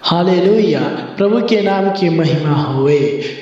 Hallelujah. प्रभु के नाम की महिमा होए।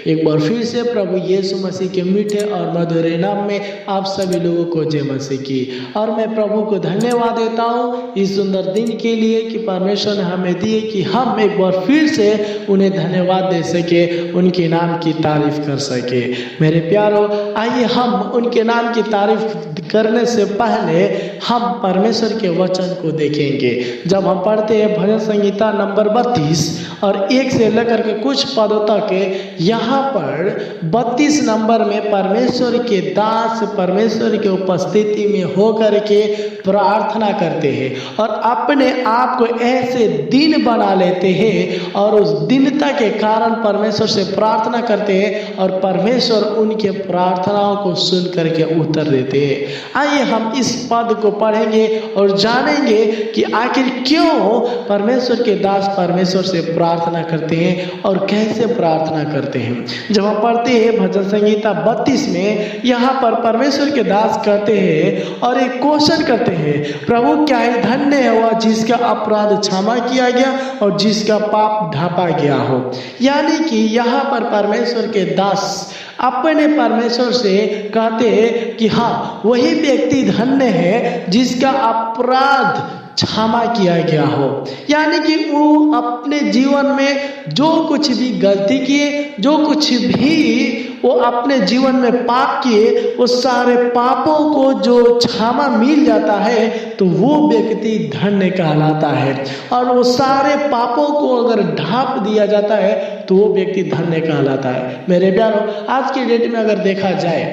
एक बार फिर से प्रभु यीशु मसीह के मीठे और मधुर नाम में आप सभी लोगों को जय मसीह की। और मैं प्रभु को धन्यवाद देता हूँ इस सुंदर दिन के लिए कि परमेश्वर ने हमें दिए कि हम एक बार फिर से उन्हें धन्यवाद दे सके, उनके नाम की तारीफ कर सके। मेरे प्यारों, आइए हम उनके नाम की तारीफ करने से पहले हम परमेश्वर के वचन को देखेंगे। जब हम पढ़ते हैं भजन संहिता नंबर 32 और 1 से लेकर के कुछ पदों तक, यहाँ पर 32 नंबर में परमेश्वर के दास परमेश्वर के उपस्थिति में होकर के प्रार्थना करते हैं और अपने आप को ऐसे दिन बना लेते हैं और उस दीनता के कारण परमेश्वर से प्रार्थना करते हैं और परमेश्वर उनके प्रार्थनाओं को सुन करके उत्तर देते हैं। आइए हम इस पद को पढ़ेंगे और जानेंगे कि आखिर क्यों परमेश्वर के दास परमेश्वर से प्रार्थना करते हैं और कैसे प्रार्थना करते हैं। जब हम पढ़ते हैं भजन संहिता 32 में, यहाँ पर परमेश्वर के दास कहते हैं और एक क्वेश्चन करते हैं, प्रभु क्या ही धन्य है वह जिसका अपराध क्षमा किया गया और जिसका पाप ढांपा गया हो। यानी कि यहाँ पर परमेश्वर के दास अपने परमेश्वर से कहते हैं कि हाँ, वही व्यक्ति धन्य है जिसका अपराध क्षमा किया गया हो। यानी कि वो अपने जीवन में जो कुछ भी गलती किए, जो कुछ भी वो अपने जीवन में पाप किए, वो सारे पापों को जो क्षमा मिल जाता है तो वो व्यक्ति धन्य कहलाता है। और वो सारे पापों को अगर ढांप दिया जाता है तो वो व्यक्ति धन्य कहलाता है। मेरे प्यारों, आज के डेट में अगर देखा जाए,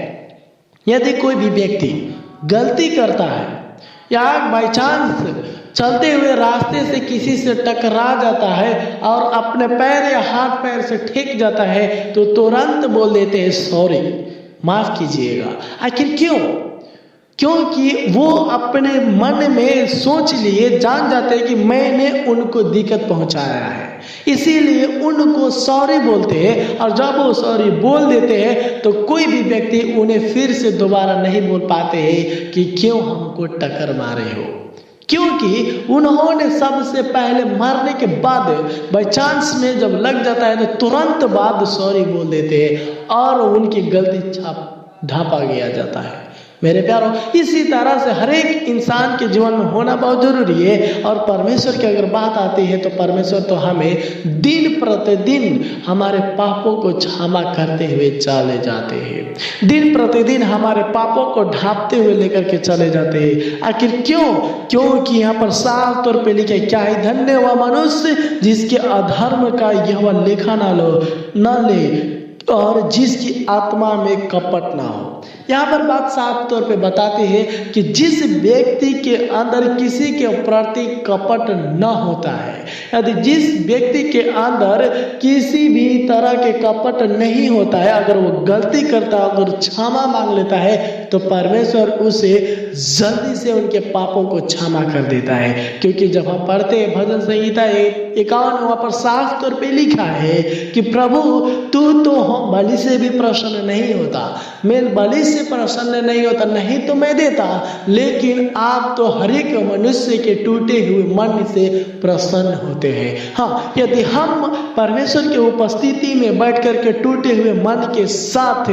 यदि कोई भी व्यक्ति गलती करता है या बाई चांस चलते हुए रास्ते से किसी से टकरा जाता है और अपने पैर या हाथ पैर से ठेक जाता है तो तुरंत बोल देते हैं सॉरी, माफ कीजिएगा। आखिर क्यों? क्योंकि वो अपने मन में सोच लिए, जान जाते हैं कि मैंने उनको दिक्कत पहुंचाया है, इसीलिए उनको सॉरी बोलते हैं। और जब वो सॉरी बोल देते हैं तो कोई भी व्यक्ति उन्हें फिर से दोबारा नहीं बोल पाते हैं कि क्यों हमको टक्कर मारे हो, क्योंकि उन्होंने सबसे पहले मारने के बाद बाई चांस में जब लग जाता है तो तुरंत बाद सॉरी बोल देते हैं और उनकी गलती ढांपा गया जाता है। मेरे प्यारों, इसी तरह से हर एक इंसान के जीवन में होना बहुत जरूरी है। और परमेश्वर की अगर बात आती है तो परमेश्वर तो हमें दिन प्रतिदिन हमारे पापों को क्षमा करते हुए चले जाते हैं, दिन प्रतिदिन हमारे पापों को ढांपते हुए लेकर के चले जाते हैं। आखिर क्यों? क्योंकि यहाँ पर साफ तौर पे लिखे, क्या ही धन्य वह मनुष्य जिसके अधर्म का यह लेखा न ले और जिसकी आत्मा में कपट ना हो। यहाँ पर बात साफ तौर पे बताती है कि जिस व्यक्ति के अंदर किसी के प्रति कपट न होता है, यदि जिस व्यक्ति के अंदर किसी भी तरह के कपट नहीं होता है, अगर वो गलती करता है, अगर क्षमा मांग लेता है तो परमेश्वर उसे जल्दी से उनके पापों को क्षमा कर देता है। क्योंकि जब हम पढ़ते हैं भजन संहिता 51 वहाँ पर साफ तौर पे लिखा है कि प्रभु तू तो बलि से भी प्रसन्न नहीं होता, मैं बलि से प्रसन्न नहीं होता, नहीं तो मैं देता, लेकिन आप तो हर एक मनुष्य के टूटे हुए मन से प्रसन्न होते हैं। हाँ, यदि हम परमेश्वर के उपस्थिति में बैठ करके टूटे हुए मन के साथ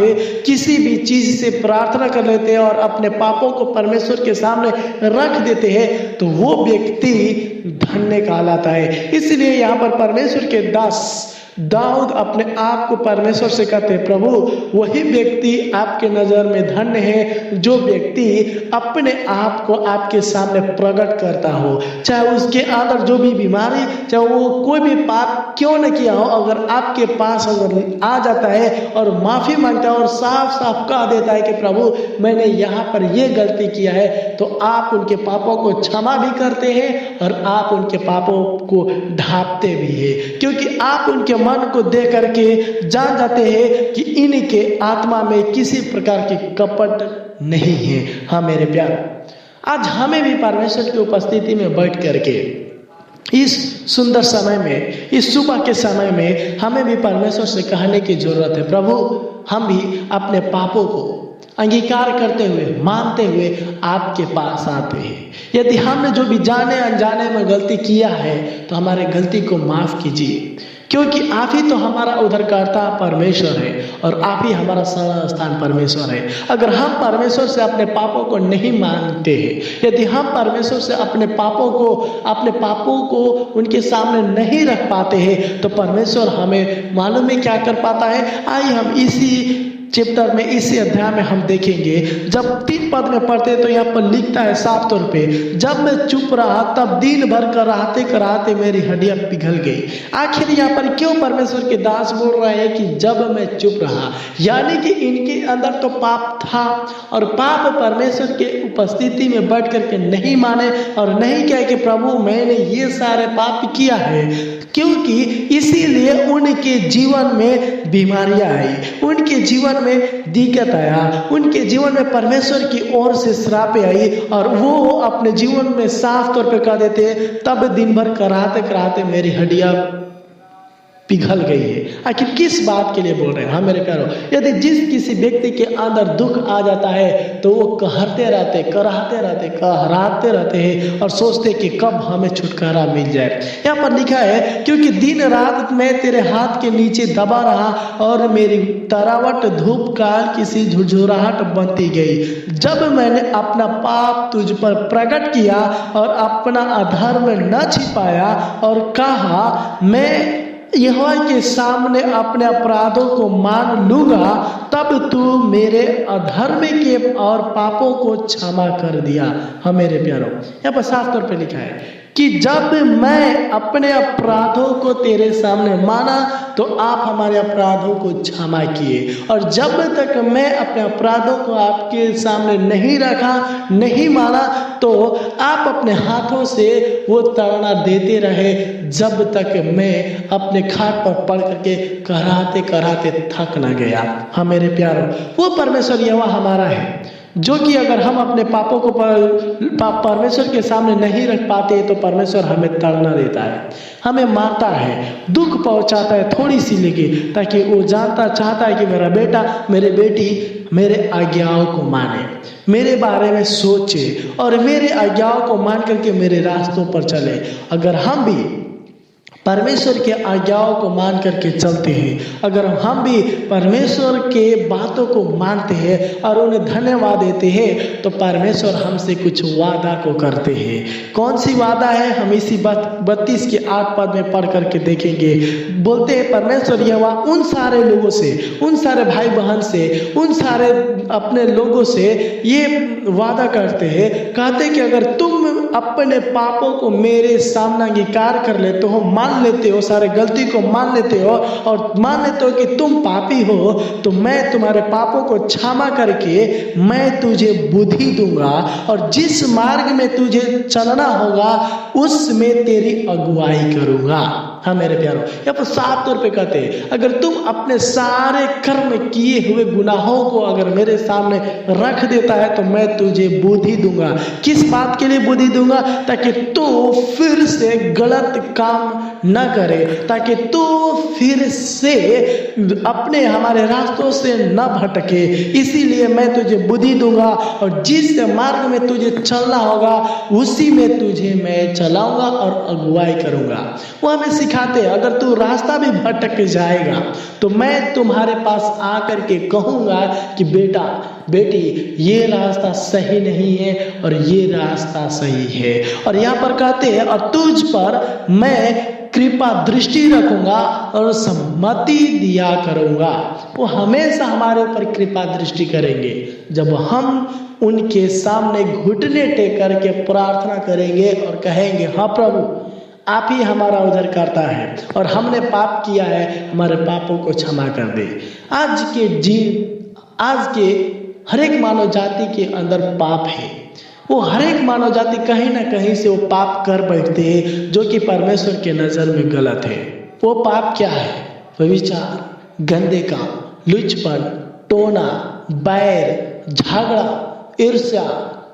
किसी भी चीज से प्रार्थना कर लेते हैं और अपने पापों को परमेश्वर के सामने रख देते हैं तो वो व्यक्ति धन्य कहलाता है। इसलिए यहाँ पर परमेश्वर के दास दाऊद अपने आप को परमेश्वर से कहते हैं, प्रभु वही व्यक्ति आपके नजर में धन्य है जो व्यक्ति अपने आप को आपके सामने प्रकट करता हो, चाहे उसके अंदर जो भी बीमारी, चाहे वो कोई भी पाप क्यों न किया हो, अगर आपके पास अगर आ जाता है और माफी मांगता है और साफ साफ कह देता है कि प्रभु मैंने यहाँ पर ये गलती किया है, तो आप उनके पापों को क्षमा भी करते हैं और आप उनके पापों को ढांपते भी हैं, क्योंकि आप उनके मन को देख करके जान जाते हैं कि इनके आत्मा में किसी प्रकार की कपट नहीं है। हाँ मेरे प्यार, आज हमें भी परमेश्वर की उपस्थिति में बैठ करके इस सुंदर समय में, इस सुबह के समय में हमें भी परमेश्वर से कहने की जरूरत है, प्रभु हम भी अपने पापों को अंगीकार करते हुए, मानते हुए आपके पास आते हैं। यदि हमने जो भी जाने अनजाने में गलती किया है तो हमारे गलती को माफ कीजिए, क्योंकि आप ही तो हमारा उद्धारकर्ता परमेश्वर है और आप ही हमारा शरण स्थान परमेश्वर है। अगर हम परमेश्वर से अपने पापों को नहीं मांगते हैं, यदि हम परमेश्वर से अपने पापों को उनके सामने नहीं रख पाते हैं, तो परमेश्वर हमें मालूम है क्या कर पाता है। आइए हम इसी चैप्टर में, इसी अध्याय में हम देखेंगे। जब 3 पद में पढ़ते तो यहाँ पर लिखता है साफ तौर पे, जब मैं चुप रहा तब दिन भर कराहते कराहते मेरी हड्डियां पिघल गई। आखिर यहाँ पर क्यों परमेश्वर के दास बोल रहे हैं कि जब मैं चुप रहा, यानी कि इनके अंदर तो पाप था और पाप परमेश्वर के उपस्थिति में बैठ करके नहीं माने और नहीं कहे कि प्रभु मैंने ये सारे पाप किया है, क्योंकि इसीलिए उनके जीवन में बीमारियां आई, उनके जीवन में दिक्कत आया, उनके जीवन में परमेश्वर की ओर से श्रापें आई और वो अपने जीवन में साफ तौर पे कह देते, तब दिन भर कराहते कराहते मेरी हड्डियां पिघल गई है। आखिर किस बात के लिए बोल रहे हैं? हाँ मेरे प्यारो, यदि जिस किसी व्यक्ति के अंदर दुख आ जाता है तो वो कहते रहते, कराहते रहते, कहराते रहते हैं और सोचते कि कब हमें छुटकारा मिल जाए। यहाँ पर लिखा है, क्योंकि दिन रात मैं तेरे हाथ के नीचे दबा रहा और मेरी तरावट धूप काल किसी झुरझुराहट बनती गई। जब मैंने अपना पाप तुझ पर प्रकट किया और अपना अधर्म न छिपाया और कहा मैं यहोवा के सामने अपने अपराधों को मान लूंगा, तब तू मेरे अधर्म के और पापों को क्षमा कर दिया। हाँ मेरे प्यारो, यहाँ पर साफ तौर पे लिखा है कि जब मैं अपने अपराधों को तेरे सामने माना तो आप हमारे अपराधों को क्षमा किए, और जब तक मैं अपने अपराधों को आपके सामने नहीं रखा, नहीं माना, तो आप अपने हाथों से वो ताड़ना देते रहे जब तक मैं अपने खाट पर पड़ करके कराहते कराहते थक न गया। हाँ मेरे प्यारो, वो परमेश्वर यहोवा हमारा है जो कि अगर हम अपने पापों को परमेश्वर के सामने नहीं रख पाते तो परमेश्वर हमें ताड़ना देता है, हमें मारता है, दुख पहुंचाता है थोड़ी सी लेके, ताकि वो चाहता है कि मेरा बेटा मेरी बेटी मेरे आज्ञाओं को माने, मेरे बारे में सोचे और मेरे आज्ञाओं को मान करके मेरे रास्तों पर चले। अगर हम भी परमेश्वर के आज्ञाओं को मान करके चलते हैं, अगर हम भी परमेश्वर के बातों को मानते हैं और उन्हें धन्यवाद देते हैं, तो परमेश्वर हमसे कुछ वादा को करते हैं। कौन सी वादा है? हम इसी 32 के 8 पद में पढ़ करके देखेंगे। बोलते हैं परमेश्वर यहोवा उन सारे लोगों से, उन सारे भाई बहन से, उन सारे अपने लोगों से ये वादा करते हैं, कहते कि अगर तुम अपने पापों को मेरे सामने अंगीकार कर लेते हो, मान लेते हो, सारे गलती को मान लेते हो और मान लेते हो कि तुम पापी हो, तो मैं तुम्हारे पापों को क्षमा करके मैं तुझे बुद्धि दूंगा और जिस मार्ग में तुझे चलना होगा उसमें तेरी अगुवाई करूंगा। हाँ मेरे प्यारो, यहाँ पर साफ तौर पे कहते हैं, अगर तुम अपने सारे कर्म किए हुए गुनाहों को अगर मेरे सामने रख देता है तो मैं तुझे बुद्धि दूंगा। किस बात के लिए बुद्धि दूंगा? ताकि तू फिर से गलत काम न करे, ताकि तू फिर से अपने हमारे रास्तों से न भटके। इसीलिए मैं तुझे बुद्धि दूंगा और जिस मार्ग में तुझे चलना होगा उसी में तुझे मैं चलाऊंगा और अगुवाई करूंगा। वो हमें सिखाते हैं, अगर तू रास्ता भी भटक जाएगा तो मैं तुम्हारे पास आकर के कहूंगा कि बेटा बेटी ये रास्ता सही नहीं है और ये रास्ता सही है। और यहाँ पर कहते हैं और तुझ पर मैं कृपा दृष्टि रखूंगा और सम्मति दिया करूंगा। वो हमेशा हमारे ऊपर कृपा दृष्टि करेंगे जब हम उनके सामने घुटने टेक करके प्रार्थना करेंगे और कहेंगे, हाँ प्रभु आप ही हमारा उद्धारकर्ता है और हमने पाप किया है, हमारे पापों को क्षमा कर दे। आज के हर एक मानव जाति के अंदर पाप है। वो हर एक मानव जाति कहीं ना कहीं से वो पाप कर बैठते हैं जो कि परमेश्वर के नज़र में गलत है। वो पाप क्या है? व्यभिचार, गंदे काम, लुचपन, टोना, बैर, झगड़ा, ईर्ष्या,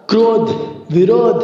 क्रोध, विरोध,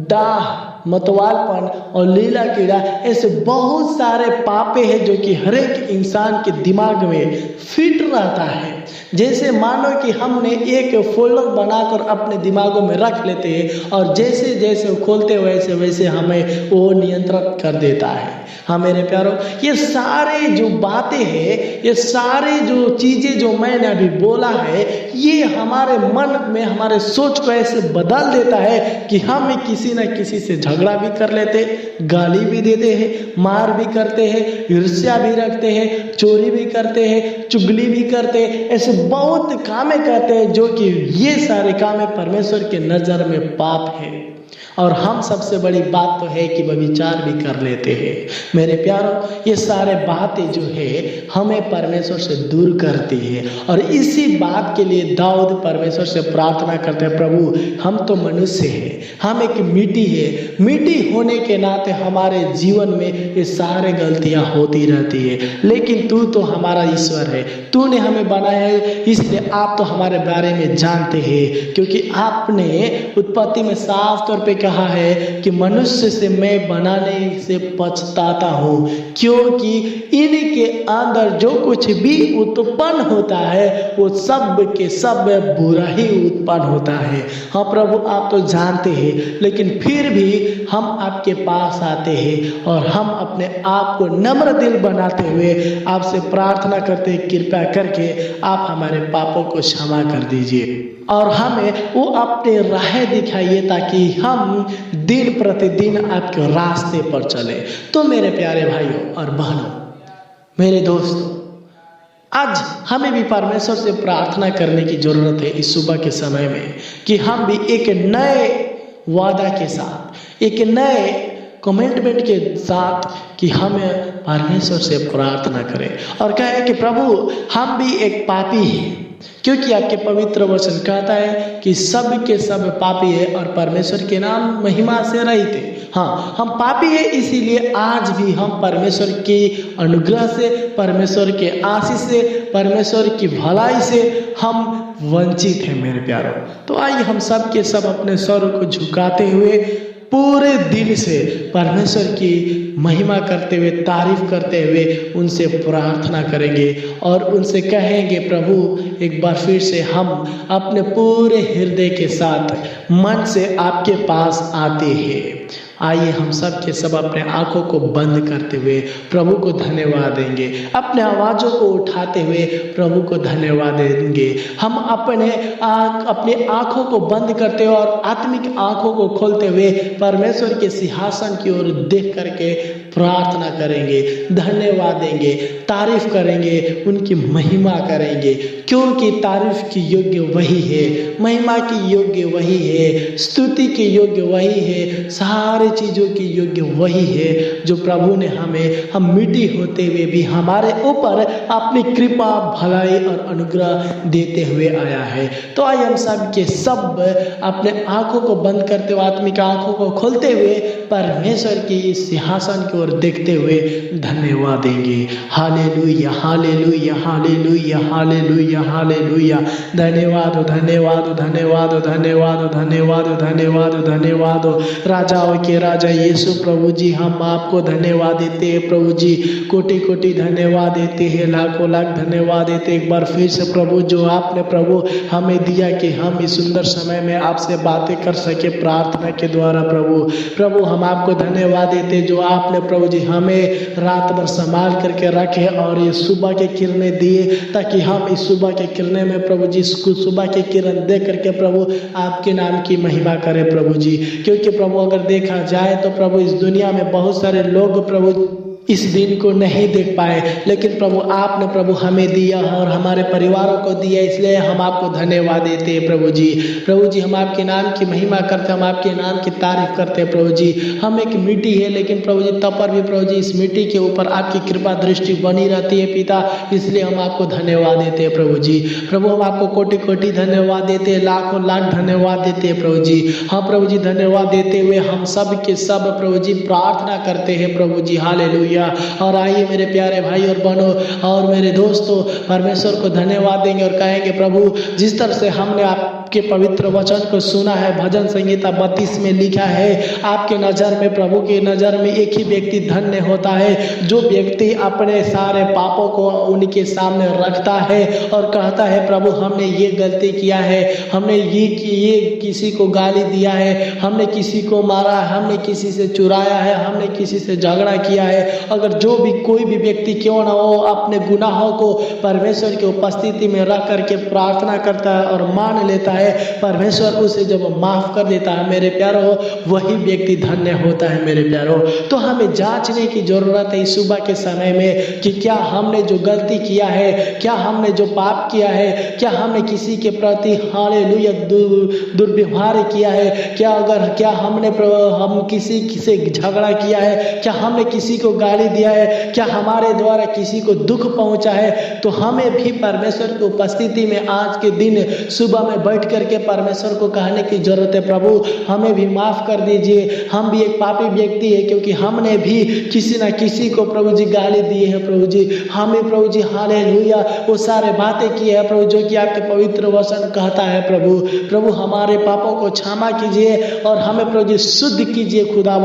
दाह, मतवालपन और लीला कीड़ा, ऐसे बहुत सारे पापे हैं जो कि हर एक इंसान के दिमाग में फिट रहता है। जैसे मानो कि हमने एक फोल्डर बनाकर अपने दिमागों में रख लेते हैं और जैसे जैसे खोलते वैसे वैसे हमें वो नियंत्रित कर देता है। हाँ मेरे प्यारों, ये सारे जो बातें हैं, ये सारे जो चीज़ें जो मैंने अभी बोला है, ये हमारे मन में हमारे सोच को ऐसे बदल देता है कि हम किसी न किसी से झगड़ा भी कर लेते, गाली भी देते हैं, मार भी करते हैं, ईर्ष्या भी रखते हैं, चोरी भी करते हैं, चुगली भी करते हैं, ऐसे बहुत कामें करते हैं जो कि ये सारे कामें परमेश्वर के नज़र में पाप है। और हम सबसे बड़ी बात तो है कि व्यभिचार भी कर लेते हैं। मेरे प्यारों, ये सारे बातें जो है हमें परमेश्वर से दूर करती है और इसी बात के लिए दाऊद परमेश्वर से प्रार्थना करते हैं, प्रभु हम तो मनुष्य हैं, हम एक मिट्टी है, मिट्टी होने के नाते हमारे जीवन में ये सारे गलतियां होती रहती है, लेकिन तू तो हमारा ईश्वर है, तूने हमें बनाया है, इसलिए आप तो हमारे बारे में जानते हैं, क्योंकि आपने उत्पत्ति में साफ तौर पे कहा है कि मनुष्य से मैं बनाने से पछताता हूँ, क्योंकि इनके अंदर जो कुछ भी उत्पन्न होता है वो सब के सब बुरा ही उत्पन्न होता है। हाँ प्रभु, आप तो जानते हैं, लेकिन फिर भी हम आपके पास आते हैं और हम अपने आप को नम्र दिल बनाते हुए आपसे प्रार्थना करते हैं, कृपया करके आप हमारे पापों को क्षमा कर दीजिए और हमें वो अपने राह दिखाइए ताकि हम दिन प्रतिदिन आपके रास्ते पर चले। तो मेरे प्यारे भाइयों और बहनों, मेरे दोस्तों, आज हमें भी परमेश्वर से प्रार्थना करने की जरूरत है इस सुबह के समय में कि हम भी एक नए वादा के साथ, एक नए कमिटमेंट के साथ कि हमें परमेश्वर से प्रार्थना करें और कहें कि प्रभु हम भी एक पापी हैं, क्योंकि आपके पवित्र वचन कहता है कि सब के सब पापी है और परमेश्वर के नाम महिमा से रहित है। हाँ, हम पापी है, इसीलिए आज भी हम परमेश्वर के अनुग्रह से, परमेश्वर के आशीष से, परमेश्वर की भलाई से हम वंचित हैं मेरे प्यारों। तो आइए हम सब के सब अपने स्वर को झुकाते हुए पूरे दिल से परमेश्वर की महिमा करते हुए, तारीफ करते हुए उनसे प्रार्थना करेंगे और उनसे कहेंगे, प्रभु एक बार फिर से हम अपने पूरे हृदय के साथ मन से आपके पास आते हैं। आइए हम सब के सब अपने आंखों को बंद करते हुए प्रभु को धन्यवाद देंगे, अपने आवाज़ों को उठाते हुए प्रभु को धन्यवाद देंगे। हम अपनी आंखों को बंद करते हुए और आत्मिक आंखों को खोलते हुए परमेश्वर के सिंहासन की ओर देख करके प्रार्थना करेंगे, धन्यवाद देंगे, तारीफ करेंगे, उनकी महिमा करेंगे, क्योंकि तारीफ की योग्य वही है, महिमा की योग्य वही है, स्तुति के योग्य वही है, सारे चीज़ों की योग्य वही है जो प्रभु ने हम मिट्टी होते हुए भी हमारे ऊपर अपनी कृपा, भलाई और अनुग्रह देते हुए आया है। तो आइए हम सब के सब अपने आंखों को बंद करते हुए, आत्मिक आंखों को खोलते हुए परमेश्वर की इस सिंहासन की ओर देखते हुए धन्यवाद देंगे। Hallelujah, hallelujah, hallelujah, hallelujah, hallelujah. धन्यवाद, धन्यवाद, धन्यवाद, धन्यवाद, धन्यवाद, धन्यवाद, धन्यवाद। राजाओं के राजा यीशु प्रभु जी, हम आपको धन्यवाद देते हैं प्रभु जी, कोटि कोटि धन्यवाद देते हैं, लाखों लाख धन्यवाद देते एक बार फिर से प्रभु, जो आपने प्रभु हमें दिया कि हम इस सुंदर समय में आपसे बातें कर सके प्रार्थना के द्वारा। प्रभु हम आपको धन्यवाद देते जो आपने प्रभु जी हमें रात भर संभाल करके रखे और ये सुबह के किरणें दिए, ताकि हम इस सुबह के किरणें में प्रभु जी, सुबह के किरण देख करके प्रभु आपके नाम की महिमा करें प्रभु जी। क्योंकि प्रभु अगर देखा जाए तो प्रभु इस दुनिया में बहुत सारे लोग प्रभु इस दिन को नहीं देख पाए, लेकिन प्रभु आपने प्रभु हमें दिया और हमारे परिवारों को दिया, इसलिए हम आपको धन्यवाद देते हैं प्रभु जी। प्रभु जी हम आपके नाम की महिमा करते हैं, हम आपके नाम की तारीफ करते हैं प्रभु जी। हम एक मिट्टी है, लेकिन प्रभु जी तब पर भी प्रभु जी इस मिट्टी के ऊपर आपकी कृपा दृष्टि बनी रहती है पिता, इसलिए हम आपको धन्यवाद देते हैं प्रभु जी। प्रभु हम आपको कोटि कोटि धन्यवाद देते हैं, लाखों लाख धन्यवाद देते हैं प्रभु जी। हाँ प्रभु जी, धन्यवाद देते हुए हम सब के सब प्रभु जी प्रार्थना करते हैं प्रभु जी। हालेलुया। और आइए मेरे प्यारे भाई और बहनों और मेरे दोस्तों, परमेश्वर को धन्यवाद देंगे और कहेंगे, प्रभु जिस तरह से हमने आप आपके पवित्र वचन को सुना है। भजन संहिता 32 में लिखा है, आपके नज़र में, प्रभु की नज़र में एक ही व्यक्ति धन्य होता है, जो व्यक्ति अपने सारे पापों को उनके सामने रखता है और कहता है, प्रभु हमने ये गलती किया है, हमने ये किसी को गाली दिया है, हमने किसी को मारा है, हमने किसी से चुराया है, हमने किसी से झगड़ा किया है। अगर जो भी कोई भी व्यक्ति क्यों ना हो अपने गुनाहों को परमेश्वर की उपस्थिति में रख करके प्रार्थना करता है और मान लेता है, परमेश्वर उसे जब माफ कर देता है मेरे प्यारो, वही व्यक्ति धन्य होता है मेरे प्यारो। तो हमें जांचने की जरूरत है इस सुबह के समय में कि क्या हमने जो गलती किया है, क्या हमने जो पाप किया है, क्या हमने किसी के प्रति हालेलुया दुर्व्यवहार किया है, क्या हम किसी से झगड़ा किया है, क्या हमने किसी को गाली दिया है, क्या हमारे द्वारा किसी को दुख पहुंचा है, तो हमें भी परमेश्वर की उपस्थिति में आज के दिन सुबह में बैठ करके परमेश्वर को कहने की जरूरत है, प्रभु हमें भी माफ कर दीजिए, हम भी एक पापी व्यक्ति है, क्योंकि हमने भी किसी न किसी को प्रभु जी गाली दी है। प्रभु जी हमें प्रभु जी हालेलुया वो सारे बातें की है प्रभु, जो कि आपके पवित्र वचन कहता है प्रभु हमारे पापों को क्षमा कीजिए और हमें प्रभु जी शुद्ध कीजिए खुदा,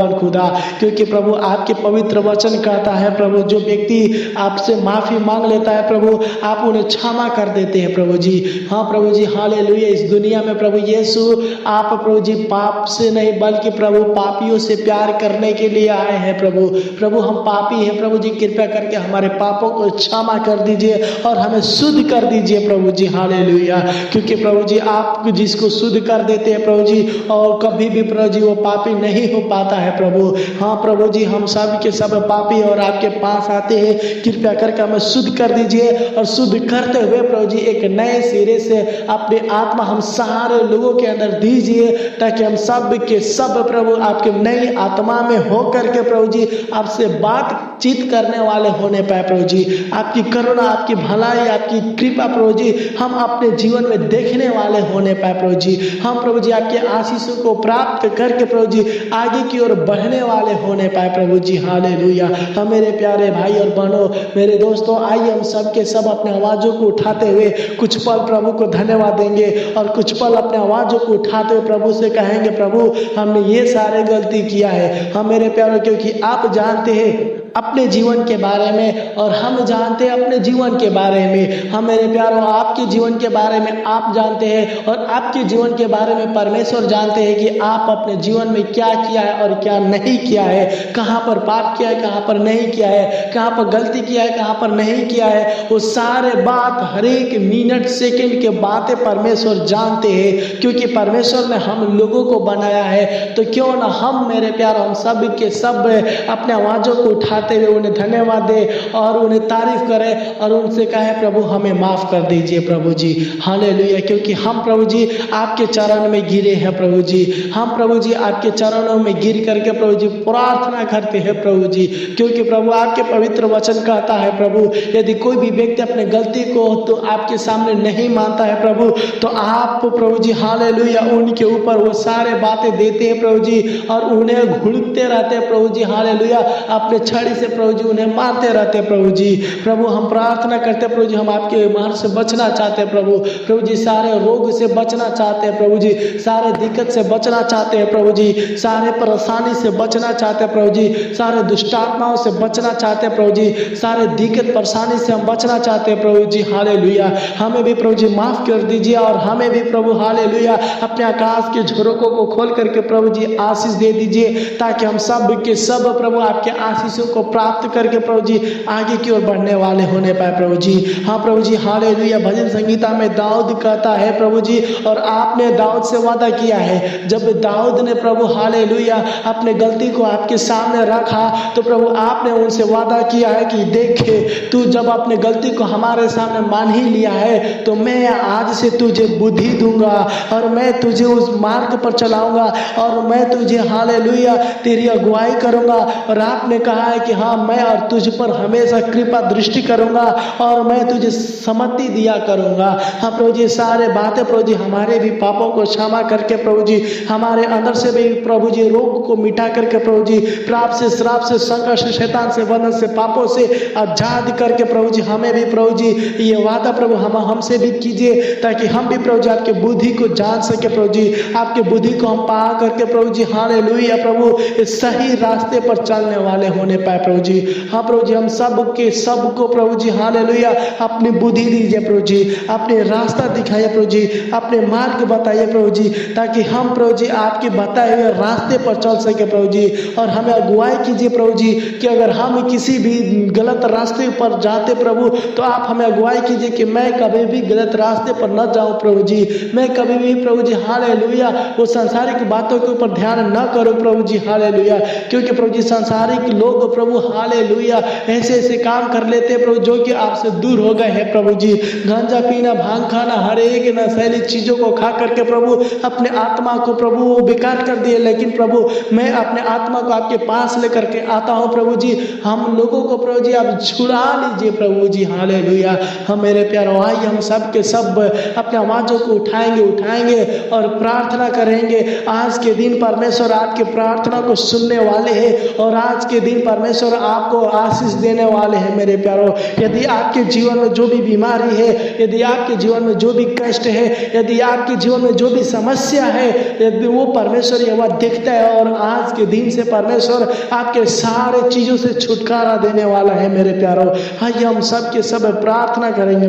क्योंकि प्रभु आपके पवित्र वचन कहता है प्रभु, जो व्यक्ति आपसे माफी मांग लेता है प्रभु, आप उन्हें क्षमा कर देते हैं प्रभु जी। हाँ प्रभु जी हालेलुया। इस दुनिया में प्रभु यीशु आप प्रभु जी पाप से नहीं बल्कि प्रभु पापियों से प्यार करने के लिए आए हैं प्रभु हम पापी हैं प्रभु जी, कृपया करके हमारे पापों को क्षमा कर दीजिए और हमें शुद्ध कर दीजिए प्रभु जी हालेलुया। क्योंकि प्रभु जी आप जिसको शुद्ध कर देते हैं प्रभु जी, और कभी भी प्रभु जी वो पापी नहीं हो पाता है प्रभु। हाँ प्रभु जी हम सब के सब पापी और आपके पास आते हैं, कृपया करके हमें शुद्ध कर दीजिए और शुद्ध करते हुए प्रभु जी एक नए सिरे से अपनी आत्मा हम सारे लोगों के अंदर दीजिए, ताकि हम सब के सब प्रभु आपके नई आत्मा में हो करके प्रभु जी आपसे बातचीत करने वाले होने पाए प्रभु जी। आपकी करुणा, आपकी भलाई, आपकी कृपा प्रभु जी हम अपने जीवन में देखने वाले होने पाए प्रभु जी। हम प्रभु जी आपके आशीषों को प्राप्त करके प्रभु जी आगे की ओर बढ़ने वाले होने पाए प्रभु जी हालेलुया। हम मेरे प्यारे भाई और बहनों, मेरे दोस्तों, आइए हम सब के सब अपने आवाज़ों को उठाते हुए कुछ पल प्रभु को धन्यवाद देंगे और कुछ पल अपने आवाज़ों को उठाते हुए प्रभु से कहेंगे, प्रभु हमने ये सारे गलती किया है। हम मेरे प्यारों, क्योंकि आप जानते हैं अपने जीवन के बारे में और हम जानते हैं अपने जीवन के बारे में। हम मेरे प्यारों आपके जीवन के बारे में आप जानते हैं और आपके जीवन के बारे में परमेश्वर जानते हैं कि आप अपने जीवन में क्या किया है और क्या नहीं किया है, कहाँ पर पाप किया है, कहाँ पर नहीं किया है, कहाँ पर गलती किया है, कहाँ पर नहीं किया है। वो सारे बात हर एक मिनट सेकंड के बातें परमेश्वर जानते हैं, क्योंकि परमेश्वर ने हम लोगों को बनाया है। तो क्यों ना हम मेरे प्यारों हम सब के सब अपने आवाज़ों को उठा हुए उन्हें धन्यवाद दे और उन्हें तारीफ करें और उनसे कहे, प्रभु हमें माफ कर दीजिए प्रभु जी हालेलुया। क्योंकि हम प्रभु जी आपके चरण में गिरे हैं प्रभु जी, हम प्रभु जी आपके चरणों में गिर करके प्रभु जी प्रार्थना करते हैं प्रभु जी। क्योंकि प्रभु आपके पवित्र वचन कहता है प्रभु, यदि कोई भी व्यक्ति अपने गलती को तो आपके सामने नहीं मानता है प्रभु, तो आप प्रभु जी हालेलुया उनके ऊपर वो सारे बातें देते हैं प्रभु जी और उन्हें घुड़कते रहते हैं प्रभु जी हालेलुया। अपने छड़ी से प्रभु जी उन्हें मारते रहते प्रभु जी। प्रभु हम प्रार्थना करते प्रभु जी, हम आपके मार से बचना चाहते हैं प्रभु जी, सारे रोग से बचना चाहते हैं प्रभु जी, सारे दिक्कत से बचना चाहते हैं प्रभु जी, सारे परेशानी से बचना चाहते हैं प्रभु जी, सारे दुष्टात्माओं से बचना चाहते हैं प्रभु जी, सारे दिक्कत परेशानी से हम बचना चाहते हैं प्रभु जी हालेलुया। हमें भी प्रभु जी माफ कर दीजिए और हमें भी प्रभु हालेलुया अपने आकाश के झरोकों को खोल करके प्रभु जी आशीष दे दीजिए, ताकि हम सब के सब प्रभु आपके आशीषों को प्राप्त करके प्रभु जी आगे की ओर बढ़ने वाले होने पाए प्रभु जी। हाँ प्रभु जी हालेलुया। भजन संगीता में दाऊद कहता है प्रभु जी, और आपने दाऊद से वादा किया है, जब दाऊद ने प्रभु हालेलुया अपने गलती को आपके सामने रखा तो प्रभु आपने उनसे वादा किया है कि देखे तू जब अपने गलती को हमारे सामने मान ही लिया है तो मैं आज से तुझे बुद्धि दूंगा और मैं तुझे उस मार्ग पर चलाऊंगा और मैं तुझे हालेलुया तेरी अगुवाई करूंगा। और आपने कहा है कि हाँ मैं और तुझ पर हमेशा कृपा दृष्टि करूँगा और मैं तुझे सम्मति दिया करूँगा। हाँ प्रभु जी, सारे बातें प्रभु जी हमारे भी पापों को क्षमा करके प्रभु जी, हमारे अंदर से भी प्रभु जी रोग को मिटा करके प्रभु जी, पाप से श्राप से संकट से शैतान से बंधन से पापों से आजाद करके प्रभु जी हमें भी प्रभु जी ये वादा प्रभु हमसे भी कीजिए, ताकि हम भी प्रभु जी आपके बुद्धि को जान सके प्रभु जी, आपके बुद्धि को हम पा करके प्रभु जी हालेलुया प्रभु इस सही रास्ते पर चलने वाले होने पाए प्रभु जी। हाँ प्रभु जी, हम सबको प्रभु जी हालेलुया अपनी बुद्धि दीजिए प्रभु जी, अपने रास्ता दिखाइए प्रभु जी, अपने मार्ग बताइए प्रभु जी, ताकि हम प्रभु जी आपके बताए हुए रास्ते पर चल सके प्रभु जी। और हमें अगुवाई कीजिए प्रभु जी कि अगर हम किसी भी गलत रास्ते पर जाते प्रभु, तो आप हमें अगुवाई कीजिए कि मैं कभी भी गलत रास्ते पर न जाऊं प्रभु जी, मैं कभी भी प्रभु जी हालेलुया वो सांसारिक बातों के ऊपर ध्यान न करूं प्रभु जी हालेलुया, क्योंकि प्रभु जी सांसारिक लोग प्रभु हालेलुया ऐसे ऐसे काम कर लेते प्रभु जो कि आपसे दूर हो गए हैं प्रभु जी। गांजा पीना, भांग खाना, हर एक नशीली चीजों को खा करके प्रभु अपने आत्मा को प्रभु वो बेकार कर दिए, लेकिन प्रभु मैं अपने आत्मा को आपके पास लेकर के आता हूँ प्रभु जी। हम लोगों को प्रभु जी आप छुड़ा लीजिए प्रभु जी हालेलुया। हम मेरे प्यारों आइए हम सब के सब अपने आवाज़ों को उठाएंगे और प्रार्थना करेंगे। आज के दिन परमेश्वर आपकी प्रार्थना को सुनने वाले हैं और आज के दिन परमेश्वर आपको आशीष देने वाले हैं मेरे प्यारों। यदि आपके जीवन में जो भी बीमारी है, यदि आपके जीवन में जो भी कष्ट है, यदि आपके जीवन में जो भी समस्या है, यदि वो परमेश्वर ये बात देखता है और आज के दिन से परमेश्वर आपके सारे चीज़ों से छुटकारा देने वाला है मेरे प्यारों। आइए हम सब के सब प्रार्थना करेंगे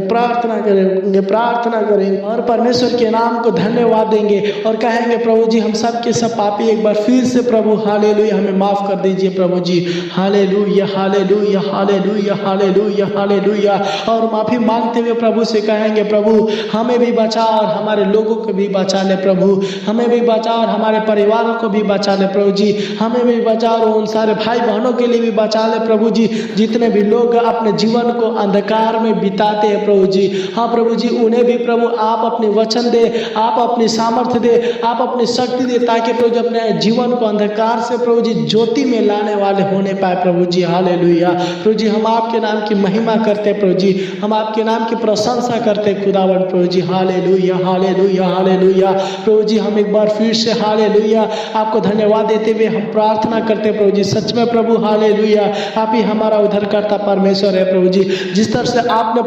और परमेश्वर के नाम को धन्यवाद देंगे और कहेंगे प्रभु जी हम सब के सब पापी एक बार फिर से प्रभु हालेलुया हमें माफ कर दीजिए प्रभु जी hallelujah hallelujah hallelujah hallelujah hallelujah. और माफी मांगते हुए प्रभु से कहेंगे प्रभु हमें भी बचा और हमारे लोगों को भी बचा ले प्रभु, हमें भी बचा और हमारे परिवारों को भी बचा ले प्रभु जी, हमें भी बचा और उन सारे भाई बहनों के लिए भी बचा ले प्रभु जी जितने भी लोग अपने जीवन को अंधकार में बिताते हैं प्रभु जी। हाँ प्रभु जी, उन्हें भी प्रभु आप अपने वचन दे, आप अपनी सामर्थ्य दे, आप अपनी शक्ति दे, ताकि प्रभु जी अपने जीवन को अंधकार से प्रभु जी ज्योति में लाने वाले होने पाए प्रभु जी हालेलुया। प्रभु जी हम आपके नाम की महिमा करते प्रभु जी, हम आपके नाम की प्रशंसा करते खुदावन प्रभु जी हालेलुया हालेलुया हालेलुया। प्रभु जी हम एक बार फिर से हालेलुया आपको धन्यवाद देते हुए हम प्रार्थना करते प्रभु जी, सच में प्रभु हालेलुया आप ही हमारा उद्धारकर्ता परमेश्वर है प्रभु जी। जिस तरह से आपने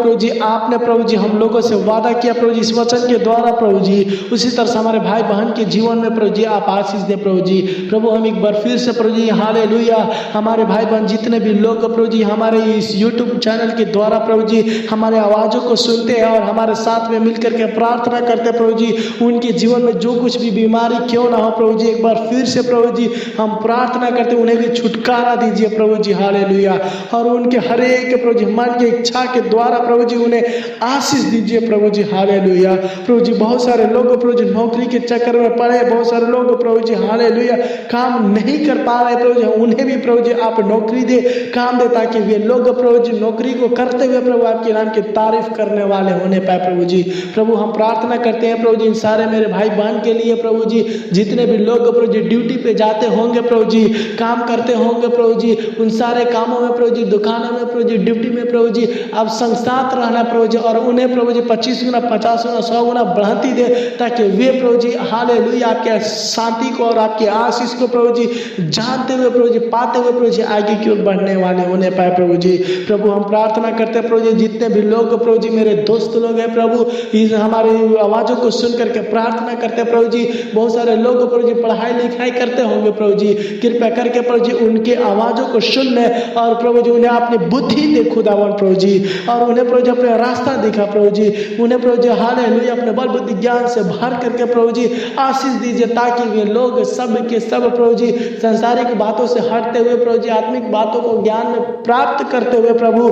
प्रभु जी हम लोगों से वादा किया प्रभु जी इस वचन के द्वारा प्रभु जी, उसी तरह से हमारे भाई बहन के जीवन में प्रभु जी आप आशीष दे प्रभु जी। प्रभु हम एक बार फिर से प्रभु जी हालेलुया हमारे भाई बहन जितने भी लोग प्रभु जी हमारे इस यूट्यूब चैनल के द्वारा प्रभु जी हमारे आवाज़ों को सुनते हैं और हमारे साथ में मिलकर के प्रार्थना करते प्रभु जी, उनके जीवन में जो कुछ भी बीमारी क्यों ना हो प्रभु जी, एक बार फिर से प्रभु जी हम प्रार्थना करते उन्हें भी छुटकारा दीजिए प्रभु जी हालेलुया। और उनके हर एक प्रभु जी मन की इच्छा के द्वारा प्रभु जी उन्हें आशीष दीजिए प्रभु जी हालेलुया। प्रभु जी बहुत सारे लोग प्रभु जी नौकरी के चक्कर में पड़े, बहुत सारे लोग प्रभु जी हालेलुया काम नहीं कर पा रहे प्रभु जी, उन्हें भी प्रभु जी आप नौकरी दे, काम दे, ताकि वे लोग प्रभु जी नौकरी को करते हुए प्रभु आपके नाम की तारीफ करने वाले होने पाए प्रभु जी। प्रभु हम प्रार्थना करते हैं प्रभु जी इन सारे मेरे भाई बहन के लिए प्रभु जी, जितने भी लोग प्रभु जी ड्यूटी पे जाते होंगे प्रभु जी, काम करते होंगे प्रभु जी, उन सारे कामों में प्रभु जी, दुकानों में प्रभु जी, ड्यूटी में प्रभु जी आप संसाथ रहना प्रभु जी, और उन्हें प्रभु जी 25 गुना 50 गुना 100 गुना बढ़ाती दे, ताकि वे प्रभु जी हालेलुया आपके शांति को और आपके आशीष को प्रभु जी जानते हुए प्रभु जी पाते हुए प्रभु जी आगे की ओर बढ़ने वाले होने पाए प्रभु जी। प्रभु हम प्रार्थना करते हैं प्रभु जी जितने भी लोग प्रभु जी मेरे दोस्त लोग हैं प्रभु, इस हमारे आवाज़ों को सुन करके प्रार्थना करते हैं प्रभु जी, बहुत सारे लोग प्रभु जी पढ़ाई लिखाई करते होंगे प्रभु जी, कृपया करके प्रभु जी उनके आवाज़ों को सुन ले और प्रभु जी उन्हें अपनी बुद्धि दे खुदावन प्रभु जी, और उन्हें प्रभु जी अपना रास्ता दिखा प्रभु जी, उन्हें प्रभु जी हालेलुया अपने बल बुद्धि ज्ञान से भर करके प्रभु जी आशीष दीजिए, ताकि वे लोग सब के सब प्रभु जी सांसारिक बातों से हटते हुए प्रभु जी आत्मिक बातों को ज्ञान में प्राप्त करते हुए प्रभु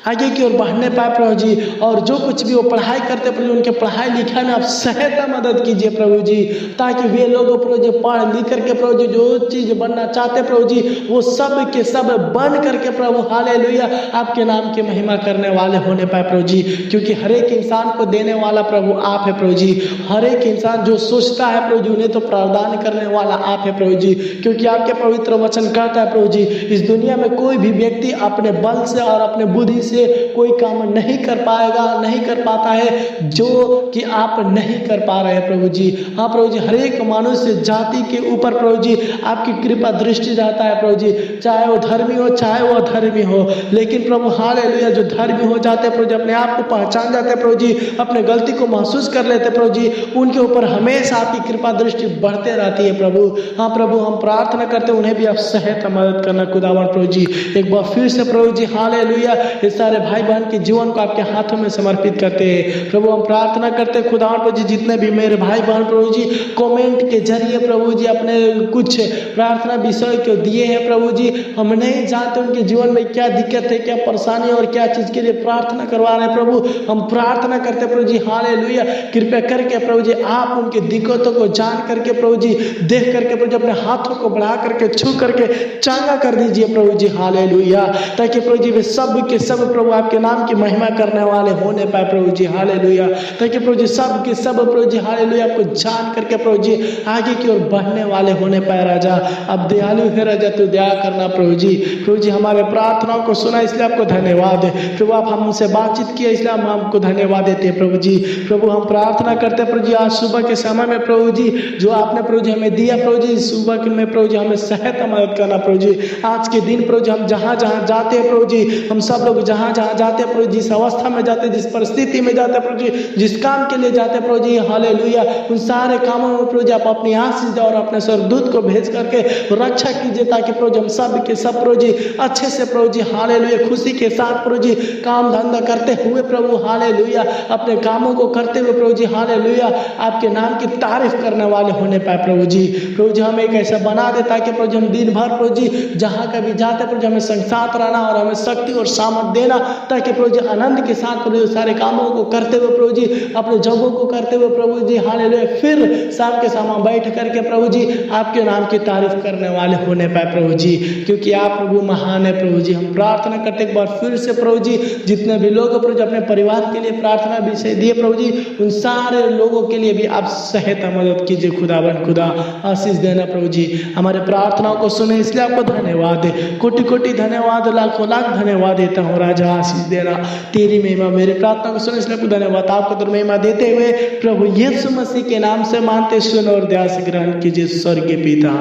आगे की ओर बढ़ने पाए प्रभु जी, और जो कुछ भी वो पढ़ाई करते प्रभु उनके पढ़ाई लिखाई में आप सहायता मदद कीजिए प्रभु जी, ताकि वे लोग प्रभु जी पढ़ लिख करके प्रभु जी जो चीज़ बनना चाहते प्रभु जी वो सब के सब बन करके प्रभु हालेलुया आपके नाम की महिमा करने वाले होने पाए प्रभु जी, क्योंकि हर एक इंसान को देने वाला प्रभु आप है प्रभु जी। हर एक इंसान जो सोचता है प्रभु जी उन्हें तो प्रदान करने वाला आप है प्रभु जी, क्योंकि आपके पवित्र वचन कहता है प्रभु जी इस दुनिया में कोई भी व्यक्ति अपने बल से और अपने बुद्धि से कोई काम नहीं कर पाएगा, नहीं कर पाता है जो कि आप नहीं कर पा रहे हैं प्रभु जी। हाँ प्रभु जी, हर एक मनुष्य जाति के ऊपर प्रभु जी आपकी कृपा दृष्टि रहता है प्रभु जी, चाहे वो धर्मी हो चाहे वो अधर्मी हो, लेकिन प्रभु हालेलुया जो धर्मी हो जाते हैं प्रभु जी, अपने आप को पहचान जाते हैं प्रभु जी, अपने गलती को महसूस कर लेते प्रभु जी, उनके ऊपर हमेशा आपकी कृपा दृष्टि बढ़ते रहती है प्रभु। हाँ प्रभु, हम प्रार्थना करते हैं उन्हें भी आप सहायता मदद करना खुदावन प्रभु जी। एक बार फिर से प्रभु जी हालेलुया ये सारे भाई बहन के जीवन को आपके हाथों में समर्पित करते हैं प्रभु। हम प्रार्थना करते हैं खुदावन प्रभु जी जितने भी मेरे भाई बहन प्रभु जी कमेंट के जरिए प्रभु जी अपने कुछ प्रार्थना विषय को दिए हैं प्रभु जी, हम नहीं जानते उनके जीवन में क्या दिक्कत है, क्या परेशानी और क्या चीज़ के लिए प्रार्थना करवा रहे हैं प्रभु। हम प्रार्थना करते हैं प्रभु जी हालेलुया कृपया करके प्रभु जी आप उनके दिक्कतों को जान करके प्रभु जी देख करके प्रभु जी अपने हाथों को बढ़ा करके छू करके चंगा कर दीजिए प्रभु जी हालेलुया, ताकि प्रभु जी वे सब के सब प्रभु आपके नाम की महिमा करने वाले होने पाए प्रभु जी हालेलुया, ताकि प्रभु जी सब के सब प्रभु जी हालेलुया आपको जान करके प्रभु जी आगे की ओर बढ़ने वाले होने पाए राजा। अब दयालु है राजा, तू दया करना प्रभु जी। प्रभु जी हमारे प्रार्थनाओं को सुना इसलिए आपको धन्यवाद है प्रभु, आप हमसे बातचीत किया इसलिए हम आपको धन्यवाद देते हैं प्रभु जी। प्रभु हम प्रार्थना करते हैं प्रभु जी आज सुबह के समय में प्रभु जी जो आपने प्रभु जी हमें दिया प्रभु जी सुबह में प्रभु जी हमें सहायता मदद करना प्रभु जी। आज के दिन प्रभु जी हम जहाँ जहाँ जाते हैं प्रभु जी, हम सब लोग जहाँ जहाँ जाते हैं प्रभु जिस अवस्था में जाते हैं, जिस परिस्थिति में जाते हैं प्रभु जी, जिस काम के लिए जाते हैं प्रभु जी हालेलुया, उन सारे कामों में प्रभु जी आप अपनी आशीष दे और अपने स्वर्गदूत को भेज करके रक्षा कीजिए, ताकि प्रभु जी हम सब के सब प्रभु जी अच्छे से प्रभु जी हालेलुया खुशी के साथ प्रभु जी काम धंधा करते हुए प्रभु हालेलुया अपने कामों को करते हुए प्रभु जी हालेलुया आपके नाम की तारीफ करने वाले होने पाए प्रभु जी। प्रभु जी हमें एक ऐसा बना दे ताकि प्रभु जी हम दिन भर प्रभु जी जहाँ कभी जाते प्रभु जी हमें संग साथ रहना और हमें शक्ति और सामर्थ देना, ताकि प्रभु जी आनंद के साथ प्रभु जी सारे कामों को करते हुए प्रभु जी अपने जॉबों को करते हुए प्रभु जी हालेलुया फिर शाम के समय बैठ करके प्रभु जी आपके नाम की तारीफ करने वाले होने पाए प्रभु जी, क्योंकि आप प्रभु महान है प्रभु जी। हम प्रार्थना करते एक बार फिर से प्रभु जी जितने भी लोग प्रभु जी अपने परिवार के लिए प्रार्थना विषय दिए प्रभु जी उन सारे लोगों के लिए भी आप सहायता मदद कीजिए खुदावन खुदा आशीष देना प्रभु जी। हमारे प्रार्थनाओं को सुने इसलिए आपको धन्यवाद है, कोटि कोटि धन्यवाद, लाखों लाख धन्यवाद देता हूँ राजा। आशीष देना तेरी महिमा, मेरे प्रार्थना को सुने इसलिए आपको धन्यवाद। आपको तो महिमा देते हुए प्रभु यीशु मसीह के नाम से मानते सुन और दया से ग्रहण कीजिए स्वर्गीय पिता।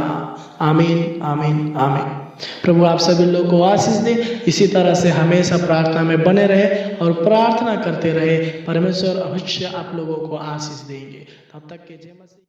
आमीन आमीन आमीन। प्रभु आप सभी लोगों को आशीष दे, इसी तरह से हमेशा प्रार्थना में बने रहे और प्रार्थना करते रहे। परमेश्वर अवश्य आप लोगों को आशीष देंगे। तब तक के जय मसीह।